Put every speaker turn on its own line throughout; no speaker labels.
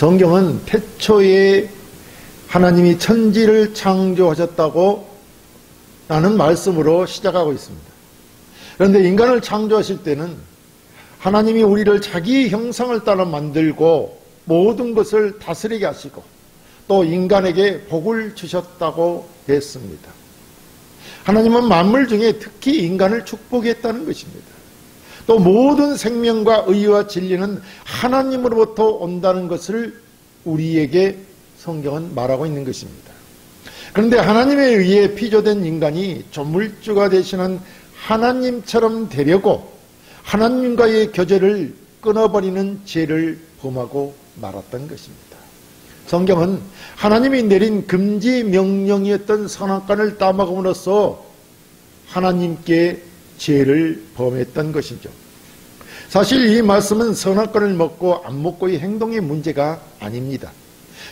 성경은 태초에 하나님이 천지를 창조하셨다고 라는 말씀으로 시작하고 있습니다. 그런데 인간을 창조하실 때는 하나님이 우리를 자기 형상을 따라 만들고 모든 것을 다스리게 하시고 또 인간에게 복을 주셨다고 했습니다. 하나님은 만물 중에 특히 인간을 축복했다는 것입니다. 또 모든 생명과 의와 진리는 하나님으로부터 온다는 것을 우리에게 성경은 말하고 있는 것입니다. 그런데 하나님에 의해 피조된 인간이 조물주가 되시는 하나님처럼 되려고 하나님과의 교제를 끊어버리는 죄를 범하고 말았던 것입니다. 성경은 하나님이 내린 금지 명령이었던 선악과를 따먹음으로써 하나님께 죄를 범했던 것이죠. 사실 이 말씀은 선악과를 먹고 안 먹고의 행동의 문제가 아닙니다.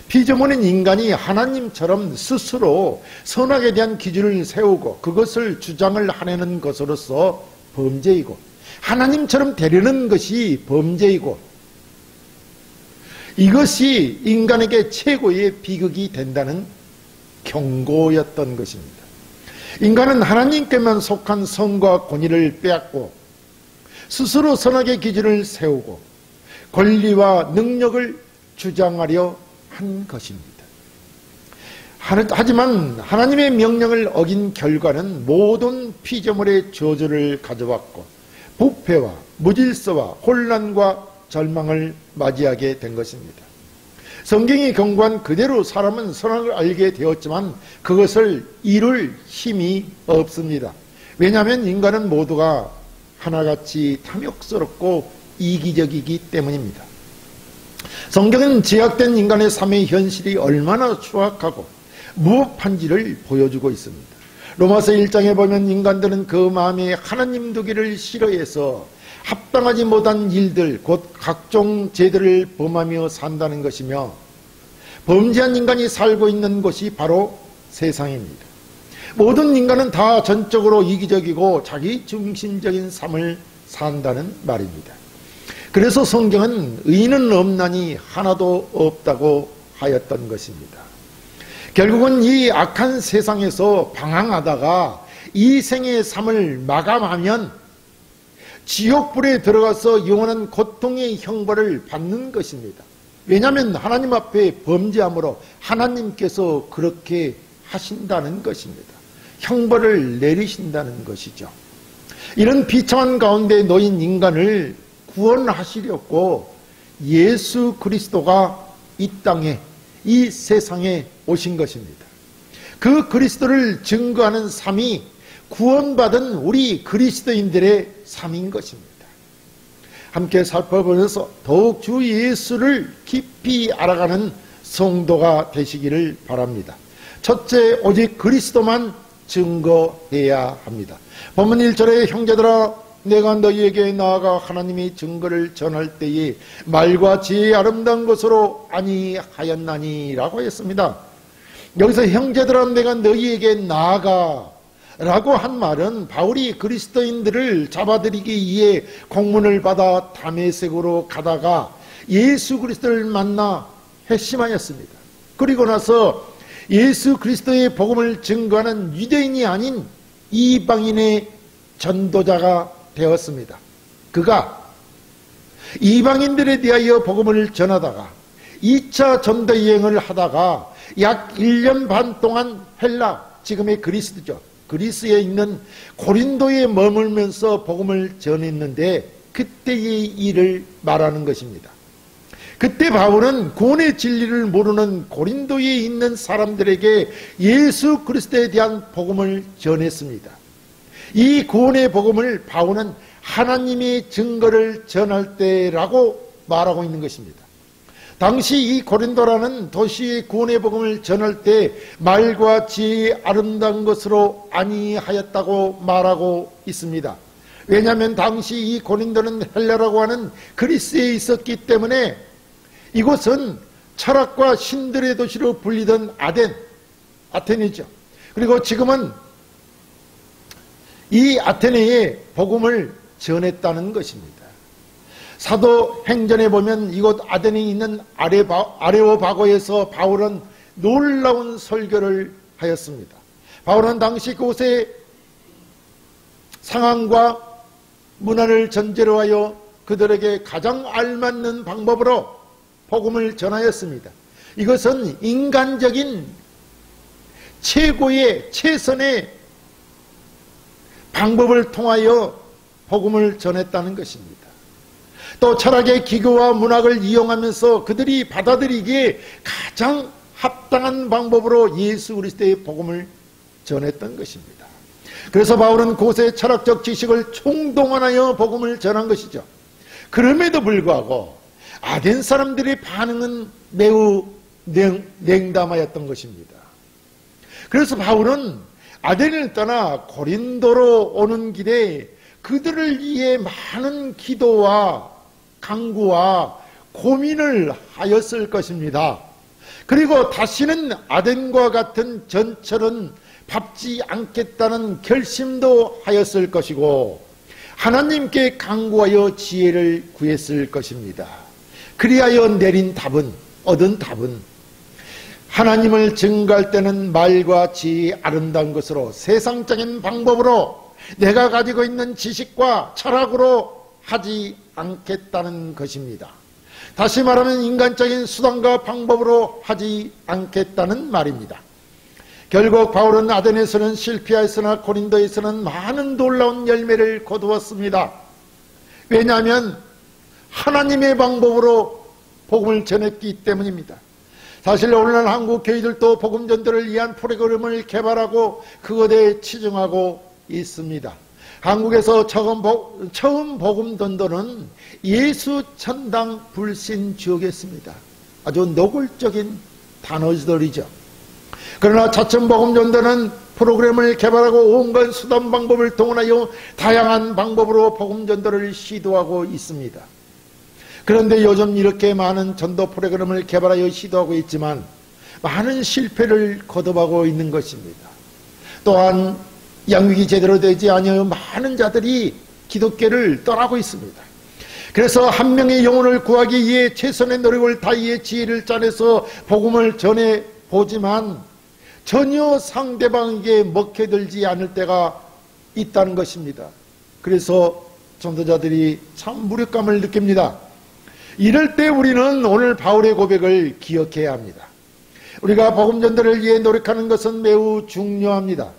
피조물인 인간이 하나님처럼 스스로 선악에 대한 기준을 세우고 그것을 주장을 하려는 것으로서 범죄이고 하나님처럼 되려는 것이 범죄이고 이것이 인간에게 최고의 비극이 된다는 경고였던 것입니다. 인간은 하나님께만 속한 선과 권위를 빼앗고 스스로 선악의 기준을 세우고 권리와 능력을 주장하려 한 것입니다. 하지만 하나님의 명령을 어긴 결과는 모든 피조물의 저주를 가져왔고 부패와 무질서와 혼란과 절망을 맞이하게 된 것입니다. 성경이 경고한 그대로 사람은 선악을 알게 되었지만 그것을 이룰 힘이 없습니다. 왜냐하면 인간은 모두가 하나같이 탐욕스럽고 이기적이기 때문입니다. 성경은 제약된 인간의 삶의 현실이 얼마나 추악하고 무법한지를 보여주고 있습니다. 로마서 1장에 보면 인간들은 그 마음에 하나님 두기를 싫어해서 합당하지 못한 일들 곧 각종 죄들을 범하며 산다는 것이며 범죄한 인간이 살고 있는 곳이 바로 세상입니다. 모든 인간은 다 전적으로 이기적이고 자기 중심적인 삶을 산다는 말입니다. 그래서 성경은 의인은 없나니 하나도 없다고 하였던 것입니다. 결국은 이 악한 세상에서 방황하다가 이 생의 삶을 마감하면 지옥불에 들어가서 영원한 고통의 형벌을 받는 것입니다. 왜냐하면 하나님 앞에 범죄함으로 하나님께서 그렇게 하신다는 것입니다. 형벌을 내리신다는 것이죠. 이런 비참한 가운데 놓인 인간을 구원하시려고 예수 그리스도가 이 땅에 이 세상에 오신 것입니다. 그 그리스도를 증거하는 삶이 구원받은 우리 그리스도인들의 삶인 것입니다. 함께 살펴보면서 더욱 주 예수를 깊이 알아가는 성도가 되시기를 바랍니다. 첫째, 오직 그리스도만 증거해야 합니다. 본문 1절에 형제들아 내가 너희에게 나아가 하나님의 증거를 전할 때에 말과 지혜의 아름다운 것으로 아니하였나니 라고 했습니다. 여기서 형제들아 내가 너희에게 나아가 라고 한 말은 바울이 그리스도인들을 잡아들이기 위해 공문을 받아 다메섹으로 가다가 예수 그리스도를 만나 회심하였습니다. 그리고 나서 예수 그리스도의 복음을 증거하는 유대인이 아닌 이방인의 전도자가 되었습니다. 그가 이방인들에 대하여 복음을 전하다가 2차 전도 여행을 하다가 약 1년 반 동안 헬라, 지금의 그리스죠. 그리스에 있는 고린도에 머물면서 복음을 전했는데 그때의 일을 말하는 것입니다. 그때 바울은 구원의 진리를 모르는 고린도에 있는 사람들에게 예수 그리스도에 대한 복음을 전했습니다. 이 구원의 복음을 바울은 하나님의 증거를 전할 때라고 말하고 있는 것입니다. 당시 이 고린도라는 도시의 구원의 복음을 전할 때 말과 지혜의 아름다운 것으로 아니하였다고 말하고 있습니다. 왜냐하면 당시 이 고린도는 헬라라고 하는 그리스에 있었기 때문에 이곳은 철학과 신들의 도시로 불리던 아테네죠. 그리고 지금은 이 아테네에 복음을 전했다는 것입니다. 사도행전에 보면 이곳 아덴에 있는 아레오바고에서 바울은 놀라운 설교를 하였습니다. 바울은 당시 그곳의 상황과 문화를 전제로 하여 그들에게 가장 알맞는 방법으로 복음을 전하였습니다. 이것은 인간적인 최고의 최선의 방법을 통하여 복음을 전했다는 것입니다. 또 철학의 기교와 문학을 이용하면서 그들이 받아들이기에 가장 합당한 방법으로 예수 그리스도의 복음을 전했던 것입니다. 그래서 바울은 그곳의 철학적 지식을 총동원하여 복음을 전한 것이죠. 그럼에도 불구하고 아덴 사람들의 반응은 매우 냉담하였던 것입니다. 그래서 바울은 아덴을 떠나 고린도로 오는 길에 그들을 위해 많은 기도와 간구와 고민을 하였을 것입니다. 그리고 다시는 아덴과 같은 전철은 밟지 않겠다는 결심도 하였을 것이고 하나님께 간구하여 지혜를 구했을 것입니다. 그리하여 얻은 답은 하나님을 증거할 때는 말과 지혜의 아름다운 것으로 세상적인 방법으로 내가 가지고 있는 지식과 철학으로 하지 않겠다는 것입니다. 다시 말하면 인간적인 수단과 방법으로 하지 않겠다는 말입니다. 결국 바울은 아덴에서는 실패하였으나 고린도에서는 많은 놀라운 열매를 거두었습니다. 왜냐하면 하나님의 방법으로 복음을 전했기 때문입니다. 사실 오늘날 한국 교회들도 복음 전도를 위한 프로그램을 개발하고 그것에 치중하고 있습니다. 한국에서 처음 복음 전도는 예수 천당 불신 지옥이었습니다. 아주 노골적인 단어들이죠. 그러나 차츰 복음 전도는 프로그램을 개발하고 온갖 수단 방법을 동원하여 다양한 방법으로 복음 전도를 시도하고 있습니다. 그런데 요즘 이렇게 많은 전도 프로그램을 개발하여 시도하고 있지만 많은 실패를 거듭하고 있는 것입니다. 또한 양육이 제대로 되지 아니하여 많은 자들이 기독교를 떠나고 있습니다. 그래서 한 명의 영혼을 구하기 위해 최선의 노력을 다해 지혜를 짜내서 복음을 전해 보지만 전혀 상대방에게 먹혀들지 않을 때가 있다는 것입니다. 그래서 전도자들이 참 무력감을 느낍니다. 이럴 때 우리는 오늘 바울의 고백을 기억해야 합니다. 우리가 복음 전도를 위해 노력하는 것은 매우 중요합니다.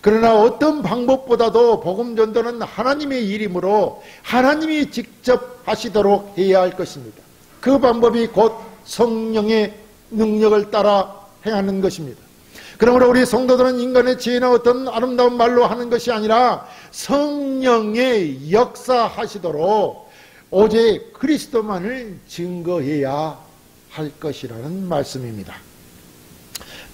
그러나 어떤 방법보다도 복음 전도는 하나님의 일이므로 하나님이 직접 하시도록 해야 할 것입니다. 그 방법이 곧 성령의 능력을 따라 행하는 것입니다. 그러므로 우리 성도들은 인간의 지혜나 어떤 아름다운 말로 하는 것이 아니라 성령의 역사하시도록 오직 그리스도만을 증거해야 할 것이라는 말씀입니다.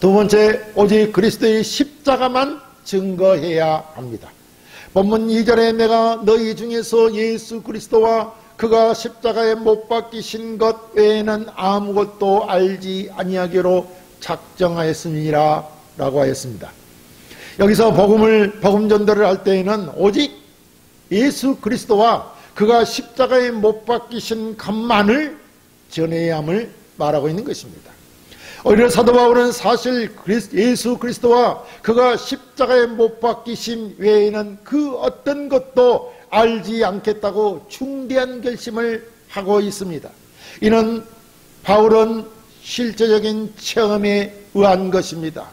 두 번째, 오직 그리스도의 십자가만 증거해야 합니다. 본문 2절에 내가 너희 중에서 예수 그리스도와 그가 십자가에 못 박히신 것 외에는 아무것도 알지 아니하기로 작정하였음이라 라고 하였습니다. 여기서 복음 전도를 할 때에는 오직 예수 그리스도와 그가 십자가에 못 박히신 것만을 전해야 함을 말하고 있는 것입니다. 오히려 사도 바울은 사실 예수 그리스도와 그가 십자가에 못 박히신 외에는 그 어떤 것도 알지 않겠다고 중대한 결심을 하고 있습니다. 이는 바울은 실제적인 체험에 의한 것입니다.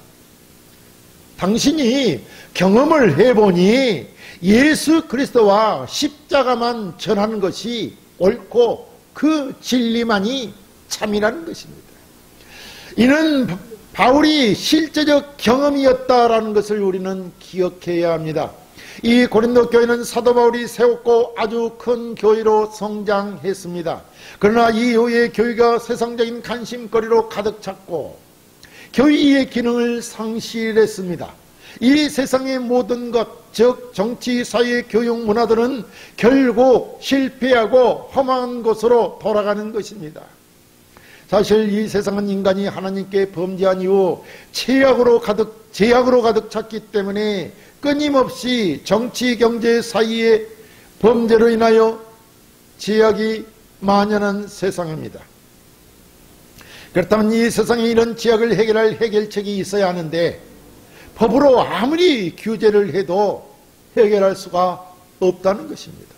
당신이 경험을 해보니 예수 그리스도와 십자가만 전하는 것이 옳고 그 진리만이 참이라는 것입니다. 이는 바울이 실제적 경험이었다라는 것을 우리는 기억해야 합니다. 이 고린도 교회는 사도 바울이 세웠고 아주 큰 교회로 성장했습니다. 그러나 이 이후에 교회가 세상적인 관심거리로 가득 찼고 교회의 기능을 상실했습니다. 이 세상의 모든 것, 즉 정치, 사회, 교육, 문화들은 결국 실패하고 험한 곳으로 돌아가는 것입니다. 사실 이 세상은 인간이 하나님께 범죄한 이후 제약으로 가득 찼기 때문에 끊임없이 정치, 경제, 사회의 범죄로 인하여 죄악이 만연한 세상입니다. 그렇다면 이 세상에 이런 죄악을 해결할 해결책이 있어야 하는데 법으로 아무리 규제를 해도 해결할 수가 없다는 것입니다.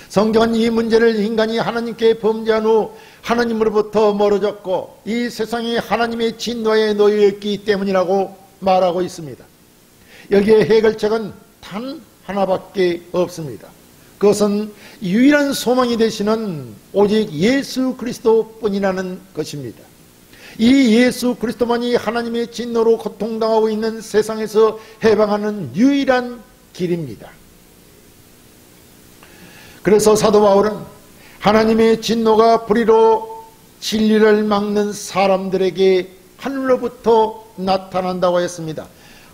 성경은 이 문제를 인간이 하나님께 범죄한 후 하나님으로부터 멀어졌고 이 세상이 하나님의 진노에 놓여있기 때문이라고 말하고 있습니다. 여기에 해결책은 단 하나밖에 없습니다. 그것은 유일한 소망이 되시는 오직 예수 그리스도뿐이라는 것입니다. 이 예수 그리스도만이 하나님의 진노로 고통당하고 있는 세상에서 해방하는 유일한 길입니다. 그래서 사도 바울은 하나님의 진노가 불의로 진리를 막는 사람들에게 하늘로부터 나타난다고 했습니다.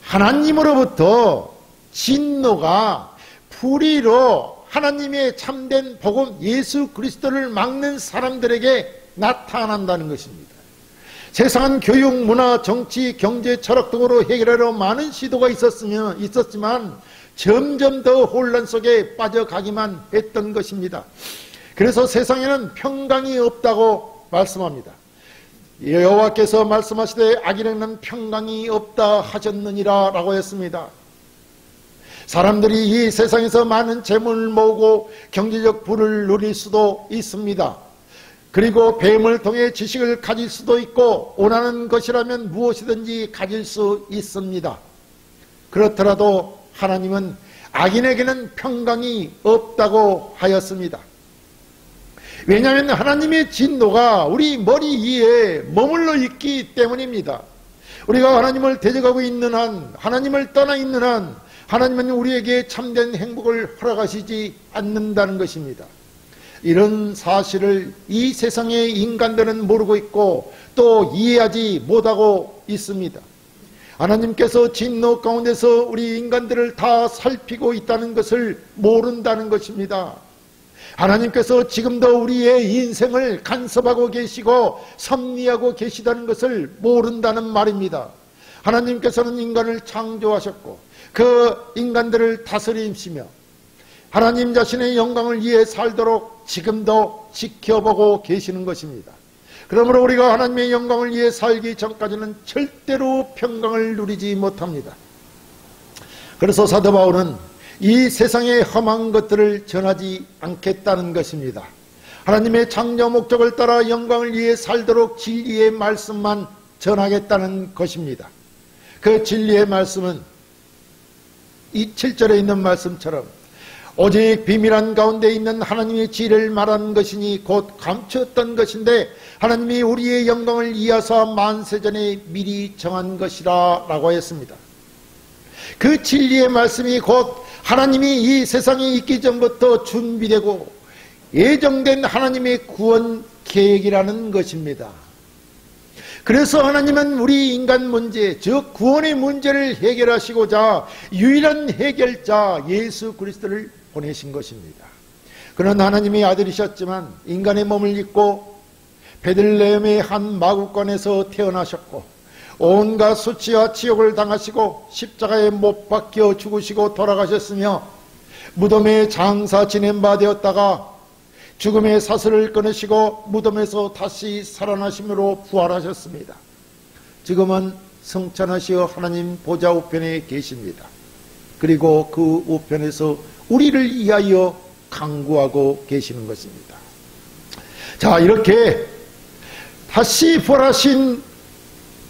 하나님으로부터 진노가 불의로 하나님의 참된 복음 예수 그리스도를 막는 사람들에게 나타난다는 것입니다. 세상은 교육, 문화, 정치, 경제, 철학 등으로 해결하려 많은 시도가 있었지만 점점 더 혼란 속에 빠져가기만 했던 것입니다. 그래서 세상에는 평강이 없다고 말씀합니다. 여호와께서 말씀하시되 악인에게는 평강이 없다 하셨느니라 라고 했습니다. 사람들이 이 세상에서 많은 재물을 모으고 경제적 부를 누릴 수도 있습니다. 그리고 뱀을 통해 지식을 가질 수도 있고 원하는 것이라면 무엇이든지 가질 수 있습니다. 그렇더라도 하나님은 악인에게는 평강이 없다고 하였습니다. 왜냐하면 하나님의 진노가 우리 머리 위에 머물러 있기 때문입니다. 우리가 하나님을 대적하고 있는 한, 하나님을 떠나 있는 한 하나님은 우리에게 참된 행복을 허락하시지 않는다는 것입니다. 이런 사실을 이 세상의 인간들은 모르고 있고 또 이해하지 못하고 있습니다. 하나님께서 진노 가운데서 우리 인간들을 다 살피고 있다는 것을 모른다는 것입니다. 하나님께서 지금도 우리의 인생을 간섭하고 계시고 섭리하고 계시다는 것을 모른다는 말입니다. 하나님께서는 인간을 창조하셨고 그 인간들을 다스리시며 하나님 자신의 영광을 위해 살도록 지금도 지켜보고 계시는 것입니다. 그러므로 우리가 하나님의 영광을 위해 살기 전까지는 절대로 평강을 누리지 못합니다. 그래서 사도 바울은 이 세상의 험한 것들을 전하지 않겠다는 것입니다. 하나님의 창조 목적을 따라 영광을 위해 살도록 진리의 말씀만 전하겠다는 것입니다. 그 진리의 말씀은 이 7절에 있는 말씀처럼 오직 비밀한 가운데 있는 하나님의 지혜를 말하는 것이니 곧 감추었던 것인데 하나님이 우리의 영광을 이어서 만세전에 미리 정한 것이라 라고 했습니다. 그 진리의 말씀이 곧 하나님이 이 세상에 있기 전부터 준비되고 예정된 하나님의 구원 계획이라는 것입니다. 그래서 하나님은 우리 인간 문제, 즉 구원의 문제를 해결하시고자 유일한 해결자 예수 그리스도를 보내신 것입니다. 그는 하나님의 아들이셨지만 인간의 몸을 입고 베들레헴의 한 마구간에서 태어나셨고 온갖 수치와 치욕을 당하시고 십자가에 못 박혀 죽으시고 돌아가셨으며 무덤에 장사 지낸 바 되었다가 죽음의 사슬을 끊으시고 무덤에서 다시 살아나심으로 부활하셨습니다. 지금은 성찬하시어 하나님 보좌 우편에 계십니다. 그리고 그 우편에서 우리를 위하여 간구하고 계시는 것입니다. 자, 이렇게 다시 부활하신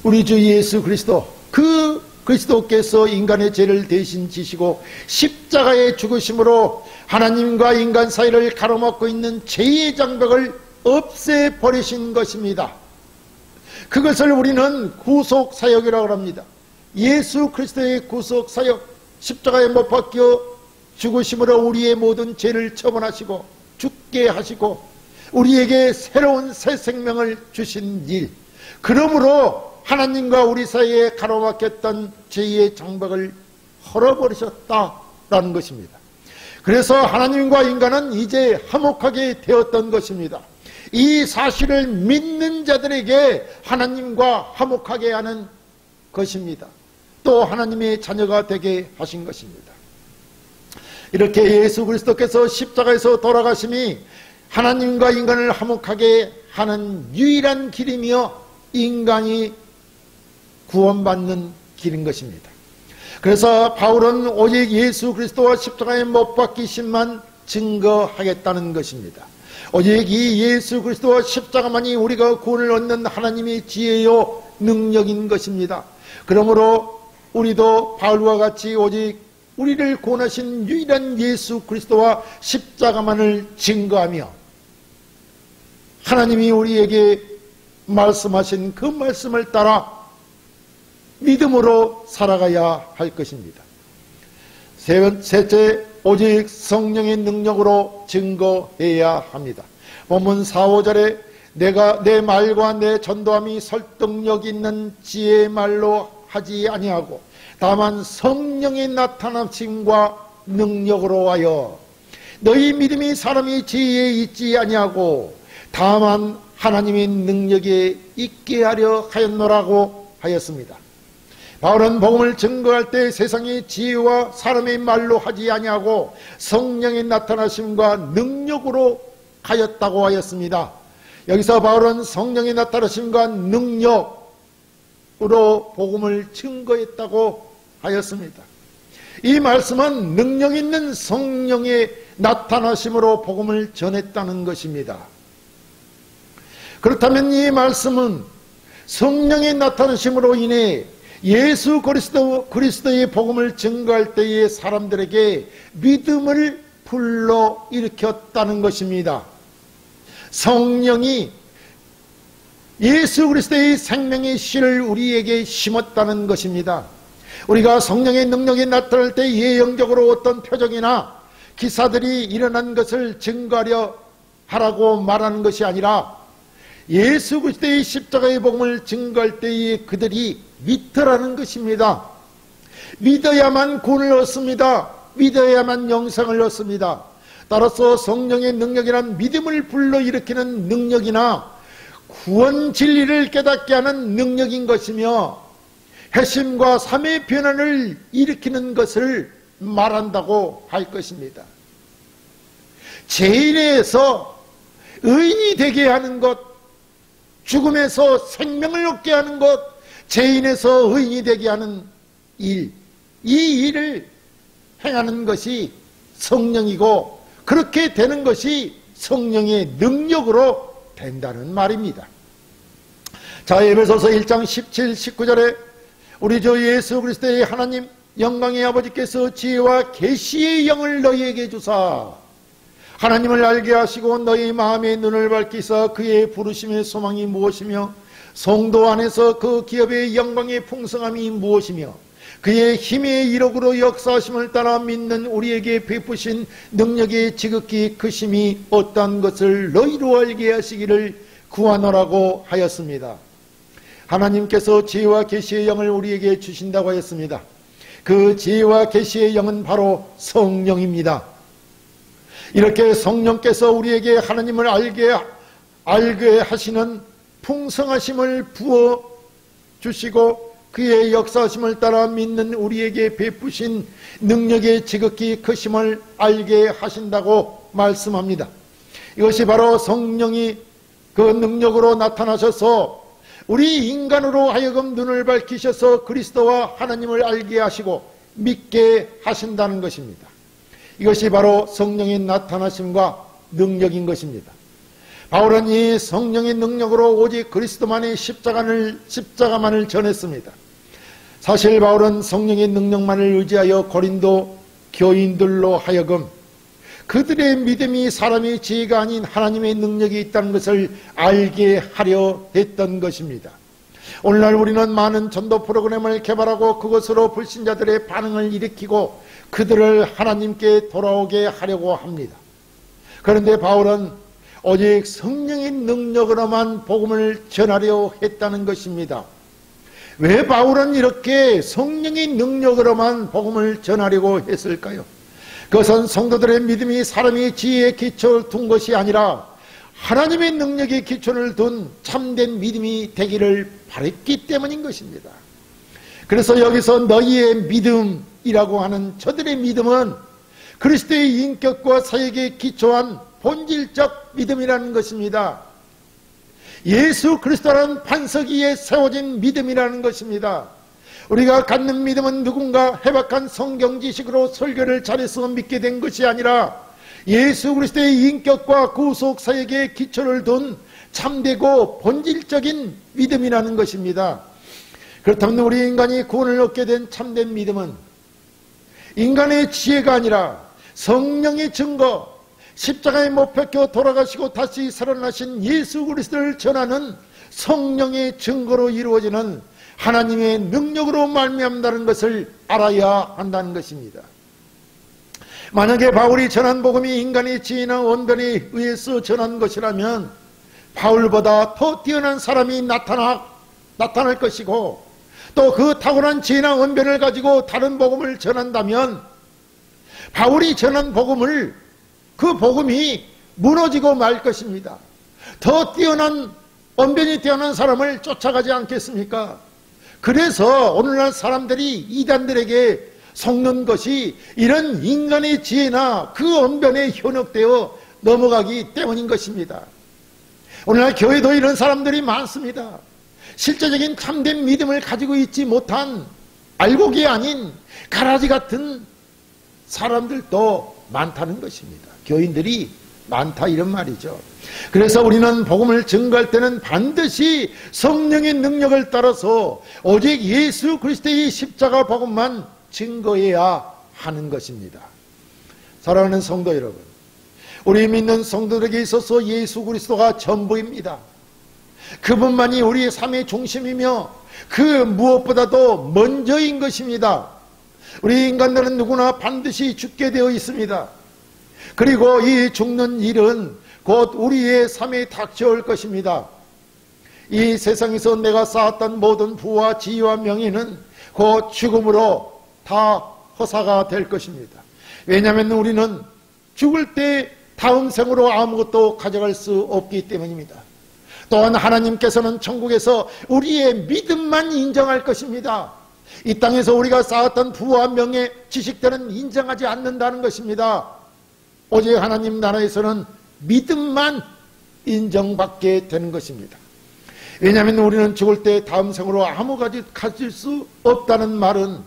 우리 주 예수 그리스도, 그 그리스도께서 인간의 죄를 대신 지시고 십자가에 죽으심으로 하나님과 인간 사이를 가로막고 있는 죄의 장벽을 없애버리신 것입니다. 그것을 우리는 구속사역이라고 합니다. 예수 그리스도의 구속사역, 십자가에 못 박혀 죽으심으로 우리의 모든 죄를 처분하시고 죽게 하시고 우리에게 새로운 새 생명을 주신 일, 그러므로 하나님과 우리 사이에 가로막혔던 죄의 장벽을 헐어버리셨다라는 것입니다. 그래서 하나님과 인간은 이제 화목하게 되었던 것입니다. 이 사실을 믿는 자들에게 하나님과 화목하게 하는 것입니다. 또 하나님의 자녀가 되게 하신 것입니다. 이렇게 예수 그리스도께서 십자가에서 돌아가심이 하나님과 인간을 화목하게 하는 유일한 길이며 인간이 구원받는 길인 것입니다. 그래서 바울은 오직 예수 그리스도와 십자가에 못 박히심만 증거하겠다는 것입니다. 오직 이 예수 그리스도와 십자가만이 우리가 구원을 얻는 하나님의 지혜요 능력인 것입니다. 그러므로 우리도 바울과 같이 오직 우리를 구원하신 유일한 예수 그리스도와 십자가만을 증거하며 하나님이 우리에게 말씀하신 그 말씀을 따라 믿음으로 살아가야 할 것입니다. 셋째, 오직 성령의 능력으로 증거해야 합니다. 본문 4, 5절에 내가 내 말과 내 전도함이 설득력 있는 지혜의 말로 하지 아니하고 다만 성령의 나타나심과 능력으로 하여 너희 믿음이 사람의 지혜에 있지 아니하고 다만 하나님의 능력에 있게 하려 하였노라고 하였습니다. 바울은 복음을 증거할 때 세상의 지혜와 사람의 말로 하지 아니하고 성령의 나타나심과 능력으로 하였다고 하였습니다. 여기서 바울은 성령의 나타나심과 능력으로 복음을 증거했다고 하였습니다. 이 말씀은 능력 있는 성령의 나타나심으로 복음을 전했다는 것입니다. 그렇다면 이 말씀은 성령의 나타나심으로 인해 예수 그리스도의 복음을 증거할 때에 사람들에게 믿음을 불러일으켰다는 것입니다. 성령이 예수 그리스도의 생명의 씨를 우리에게 심었다는 것입니다. 우리가 성령의 능력이 나타날 때 예형적으로 어떤 표적이나 기사들이 일어난 것을 증거하려 하라고 말하는 것이 아니라 예수 그리스도의 십자가의 복음을 증거할 때에 그들이 믿더라는 것입니다. 믿어야만 구원을 얻습니다. 믿어야만 영생을 얻습니다. 따라서 성령의 능력이란 믿음을 불러일으키는 능력이나 구원 진리를 깨닫게 하는 능력인 것이며 회심과 삶의 변화를 일으키는 것을 말한다고 할 것입니다. 죄인에서 의인이 되게 하는 것, 죽음에서 생명을 얻게 하는 것, 죄인에서 의인이 되게 하는 일, 이 일을 행하는 것이 성령이고 그렇게 되는 것이 성령의 능력으로 된다는 말입니다. 자, 에베소서 1장 17, 19절에 우리 주 예수 그리스도의 하나님 영광의 아버지께서 지혜와 계시의 영을 너희에게 주사 하나님을 알게 하시고 너희 마음의 눈을 밝히사 그의 부르심의 소망이 무엇이며 성도 안에서 그 기업의 영광의 풍성함이 무엇이며 그의 힘의 이력으로 역사하심을 따라 믿는 우리에게 베푸신 능력의 지극히 크심이 어떠한 것을 너희로 알게 하시기를 구하노라고 하였습니다. 하나님께서 지혜와 계시의 영을 우리에게 주신다고 하였습니다. 그 지혜와 계시의 영은 바로 성령입니다. 이렇게 성령께서 우리에게 하나님을 알게 하시는 풍성하심을 부어 주시고 그의 역사하심을 따라 믿는 우리에게 베푸신 능력의 지극히 크심을 알게 하신다고 말씀합니다. 이것이 바로 성령이 그 능력으로 나타나셔서 우리 인간으로 하여금 눈을 밝히셔서 그리스도와 하나님을 알게 하시고 믿게 하신다는 것입니다. 이것이 바로 성령의 나타나심과 능력인 것입니다. 바울은 이 성령의 능력으로 오직 그리스도만의 십자가만을 전했습니다. 사실 바울은 성령의 능력만을 의지하여 고린도 교인들로 하여금 그들의 믿음이 사람의 지혜가 아닌 하나님의 능력이 있다는 것을 알게 하려 했던 것입니다. 오늘날 우리는 많은 전도 프로그램을 개발하고 그것으로 불신자들의 반응을 일으키고 그들을 하나님께 돌아오게 하려고 합니다. 그런데 바울은 오직 성령의 능력으로만 복음을 전하려 했다는 것입니다. 왜 바울은 이렇게 성령의 능력으로만 복음을 전하려고 했을까요? 그것은 성도들의 믿음이 사람의 지혜에 기초를 둔 것이 아니라 하나님의 능력에 기초를 둔 참된 믿음이 되기를 바랬기 때문인 것입니다. 그래서 여기서 너희의 믿음이라고 하는 저들의 믿음은 그리스도의 인격과 사역에 기초한 본질적 믿음이라는 것입니다. 예수 그리스도라는 반석 위에 세워진 믿음이라는 것입니다. 우리가 갖는 믿음은 누군가 해박한 성경 지식으로 설교를 잘해서 믿게 된 것이 아니라 예수 그리스도의 인격과 구속 사역에 기초를 둔 참되고 본질적인 믿음이라는 것입니다. 그렇다면 우리 인간이 구원을 얻게 된 참된 믿음은 인간의 지혜가 아니라 성령의 증거, 십자가에 못 박혀 돌아가시고 다시 살아나신 예수 그리스도를 전하는 성령의 증거로 이루어지는 하나님의 능력으로 말미암다는 것을 알아야 한다는 것입니다. 만약에 바울이 전한 복음이 인간의 지혜나 언변에 의해서 전한 것이라면 바울보다 더 뛰어난 사람이 나타날 것이고, 또 그 탁월한 지혜나 언변을 가지고 다른 복음을 전한다면 바울이 전한 그 복음이 무너지고 말 것입니다. 더 뛰어난 언변이 뛰어난 사람을 쫓아가지 않겠습니까? 그래서 오늘날 사람들이 이단들에게 속는 것이 이런 인간의 지혜나 그 언변에 현혹되어 넘어가기 때문인 것입니다. 오늘날 교회도 이런 사람들이 많습니다. 실제적인 참된 믿음을 가지고 있지 못한 알곡이 아닌 가라지 같은 사람들도 많다는 것입니다. 교인들이 많다 이런 말이죠. 그래서 우리는 복음을 증거할 때는 반드시 성령의 능력을 따라서 오직 예수 그리스도의 십자가 복음만 증거해야 하는 것입니다. 사랑하는 성도 여러분, 우리 믿는 성도들에게 있어서 예수 그리스도가 전부입니다. 그분만이 우리의 삶의 중심이며 그 무엇보다도 먼저인 것입니다. 우리 인간들은 누구나 반드시 죽게 되어 있습니다. 그리고 이 죽는 일은 곧 우리의 삶에 닥쳐올 것입니다. 이 세상에서 내가 쌓았던 모든 부와 지위와 명예는 곧 죽음으로 다 허사가 될 것입니다. 왜냐하면 우리는 죽을 때 다음 생으로 아무것도 가져갈 수 없기 때문입니다. 또한 하나님께서는 천국에서 우리의 믿음만 인정할 것입니다. 이 땅에서 우리가 쌓았던 부와 명예, 지식들은 인정하지 않는다는 것입니다. 오직 하나님 나라에서는 믿음만 인정받게 되는 것입니다. 왜냐하면 우리는 죽을 때 다음 생으로 아무 가지 가질 수 없다는 말은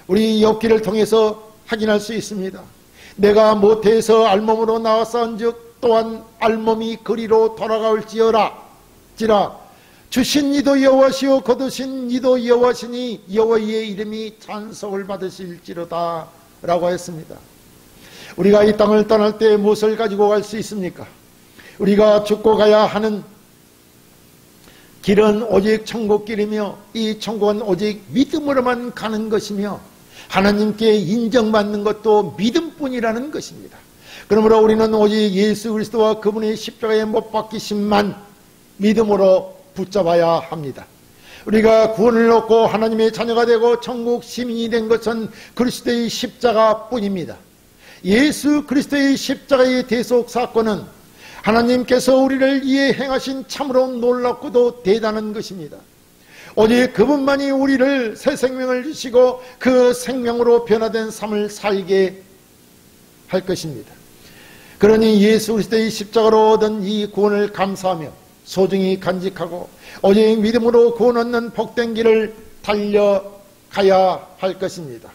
우리 욥기를 통해서 확인할 수 있습니다. 내가 모태에서 알몸으로 나왔사온즉 또한 알몸이 그리로 돌아가올지어라. 주신 이도 여호와시오 거두신 이도 여호와시니 여호와의 이름이 찬송을 받으실지로다 라고 했습니다. 우리가 이 땅을 떠날 때 무엇을 가지고 갈 수 있습니까? 우리가 죽고 가야 하는 길은 오직 천국길이며 이 천국은 오직 믿음으로만 가는 것이며 하나님께 인정받는 것도 믿음뿐이라는 것입니다. 그러므로 우리는 오직 예수 그리스도와 그분의 십자가에 못 박히심만 믿음으로 붙잡아야 합니다. 우리가 구원을 얻고 하나님의 자녀가 되고 천국 시민이 된 것은 그리스도의 십자가뿐입니다. 예수 그리스도의 십자가의 대속 사건은 하나님께서 우리를 위해 행하신 참으로 놀랍고도 대단한 것입니다. 오직 그분만이 우리를 새 생명을 주시고 그 생명으로 변화된 삶을 살게 할 것입니다. 그러니 예수 그리스도의 십자가로 얻은 이 구원을 감사하며 소중히 간직하고 오직 믿음으로 구원 얻는 복된 길을 달려가야 할 것입니다.